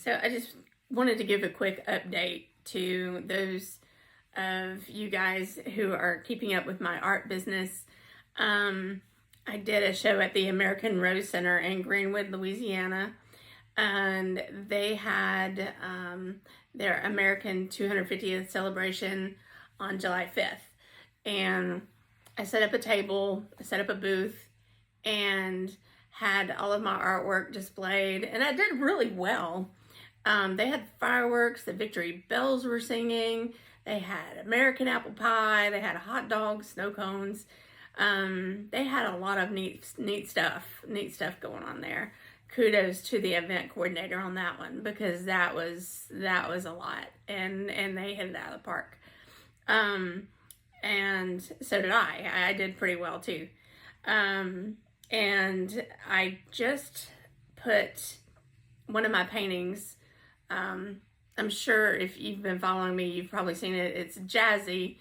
So I just wanted to give a quick update to those of you guys who are keeping up with my art business. I did a show at the American Rose Center in Greenwood, Louisiana, and they had their American 250th celebration on July 5th. And I set up a table, I set up a booth, and had all of my artwork displayed, and I did really well. They had fireworks, the victory bells were singing, they had American apple pie, they had hot dogs, snow cones. They had a lot of neat stuff going on there. Kudos to the event coordinator on that one, because that was a lot, and they hit it out of the park. And so did I. I did pretty well too. And I just put one of my paintings, I'm sure if you've been following me, you've probably seen it. It's Jazzy,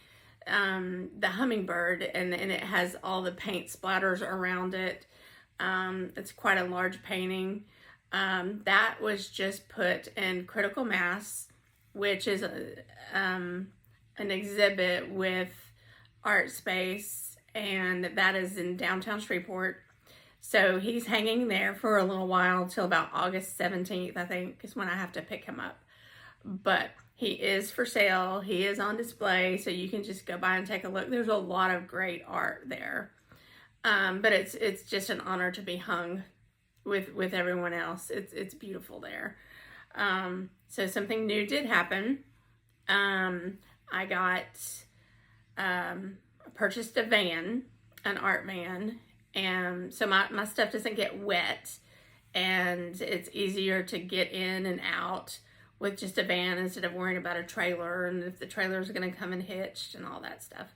the hummingbird, and it has all the paint splatters around it. It's quite a large painting. That was just put in Critical Mass, which is an exhibit with Art Space, and that is in downtown Shreveport. So he's hanging there for a little while till about August 17th, I think, is when I have to pick him up. But he is for sale. He is on display, so you can just go by and take a look. There's a lot of great art there. But it's just an honor to be hung with everyone else. It's beautiful there. So something new did happen. I purchased a van, an art van, and so my stuff doesn't get wet, and it's easier to get in and out with just a van instead of worrying about a trailer, and if the trailer is going to come in hitched and all that stuff.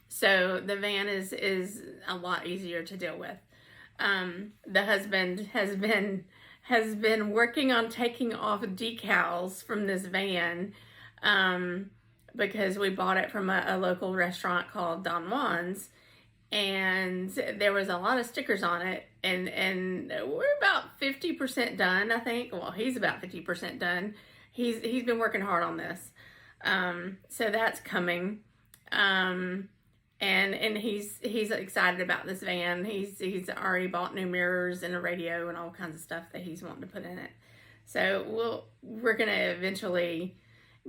So the van is a lot easier to deal with. The husband has been working on taking off decals from this van, because we bought it from a local restaurant called Don Juan's, and there was a lot of stickers on it, and we're about 50% done, I think. Well, he's about 50% done. He's been working hard on this. So that's coming. And he's excited about this van. He's already bought new mirrors and a radio and all kinds of stuff that he's wanting to put in it. So we're gonna eventually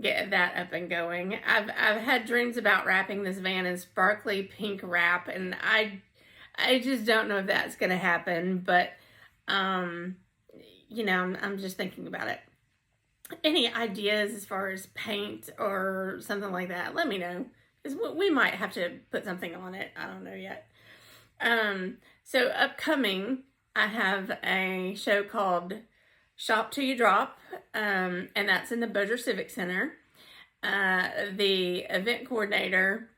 get that up and going. I've had dreams about wrapping this van in sparkly pink wrap, and I just don't know if that's gonna happen, but I'm just thinking about it. Any ideas as far as paint or something like that, let me know, because we might have to put something on it. I don't know yet. So upcoming, I have a show called Shop Till You Drop, and that's in the Bossier Civic Center. The event coordinator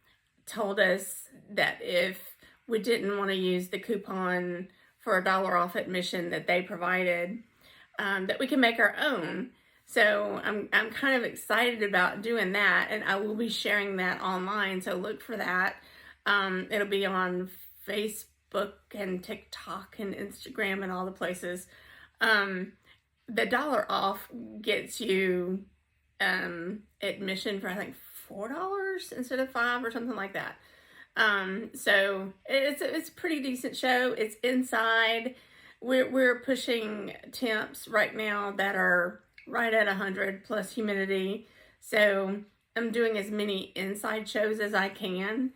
told us that if we didn't want to use the coupon for $1 off admission that they provided, that we can make our own. So I'm kind of excited about doing that, and I will be sharing that online, so look for that. It'll be on Facebook and TikTok and Instagram and all the places. The $1 off gets you admission for, I think, $4 instead of $5 or something like that. So it's a pretty decent show. It's inside. We're pushing temps right now that are right at 100 plus humidity. So I'm doing as many inside shows as I can,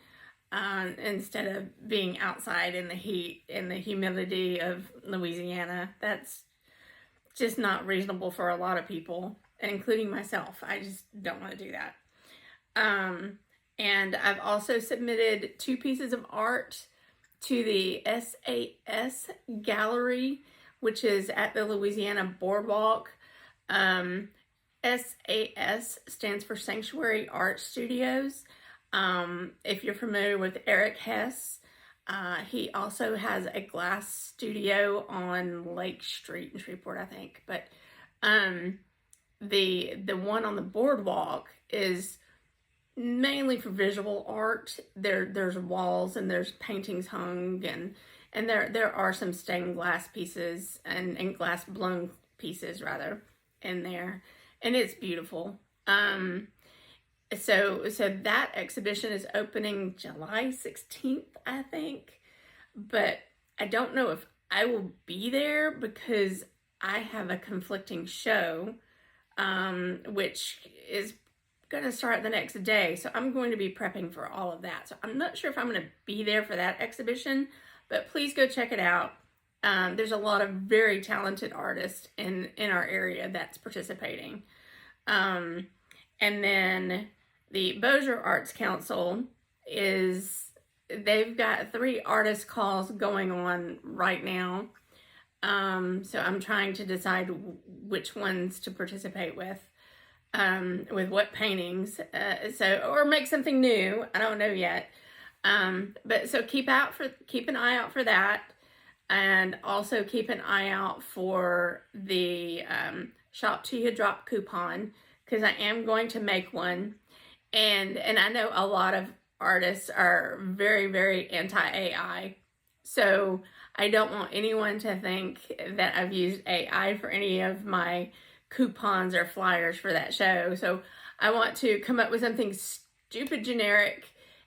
instead of being outside in the heat and the humidity of Louisiana. That's just not reasonable for a lot of people, including myself. I just don't want to do that. And I've also submitted 2 pieces of art to the SAS Gallery, which is at the Louisiana Boardwalk. SAS stands for Sanctuary Art Studios. If you're familiar with Eric Hess, he also has a glass studio on Lake Street in Shreveport, I think. But the one on the boardwalk is mainly for visual art. There's walls and there's paintings hung, and there are some stained glass pieces and glass blown pieces rather in there, and it's beautiful. So that exhibition is opening July 16th, I think, but I don't know if I will be there because I have a conflicting show, which is going to start the next day. So I'm going to be prepping for all of that. So I'm not sure if I'm going to be there for that exhibition, but please go check it out. There's a lot of very talented artists in our area that's participating. And then the Bossier Arts Council they've got 3 artist calls going on right now. So I'm trying to decide which ones to participate with what paintings, or make something new. I don't know yet. But so keep an eye out for that, and also keep an eye out for the Shop Till You Drop coupon, because I am going to make one, and I know a lot of artists are very, very anti-AI, so I don't want anyone to think that I've used AI for any of my coupons or flyers for that show. So I want to come up with something stupid generic,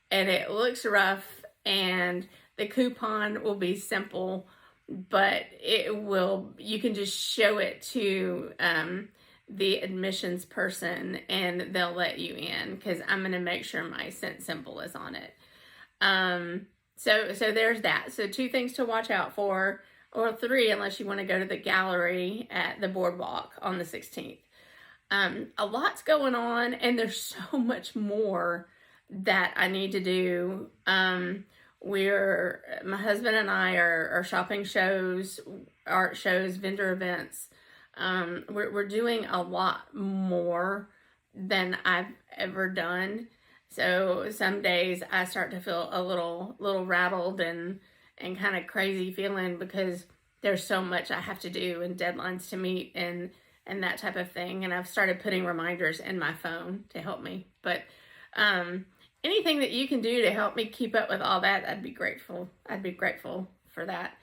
and it looks rough, and the coupon will be simple, but you can just show it to the admissions person and they'll let you in, because I'm going to make sure my scent symbol is on it. So there's that. So 2 things to watch out for, or 3 unless you want to go to the gallery at the boardwalk on the 16th. A lot's going on, and there's so much more that I need to do. My husband and I are shopping shows, art shows, vendor events. We're doing a lot more than I've ever done. So some days I start to feel a little rattled and kind of crazy feeling, because there's so much I have to do and deadlines to meet and that type of thing. And I've started putting reminders in my phone to help me. But anything that you can do to help me keep up with all that, I'd be grateful. I'd be grateful for that.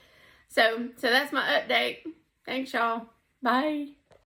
So that's my update. Thanks, y'all. Bye.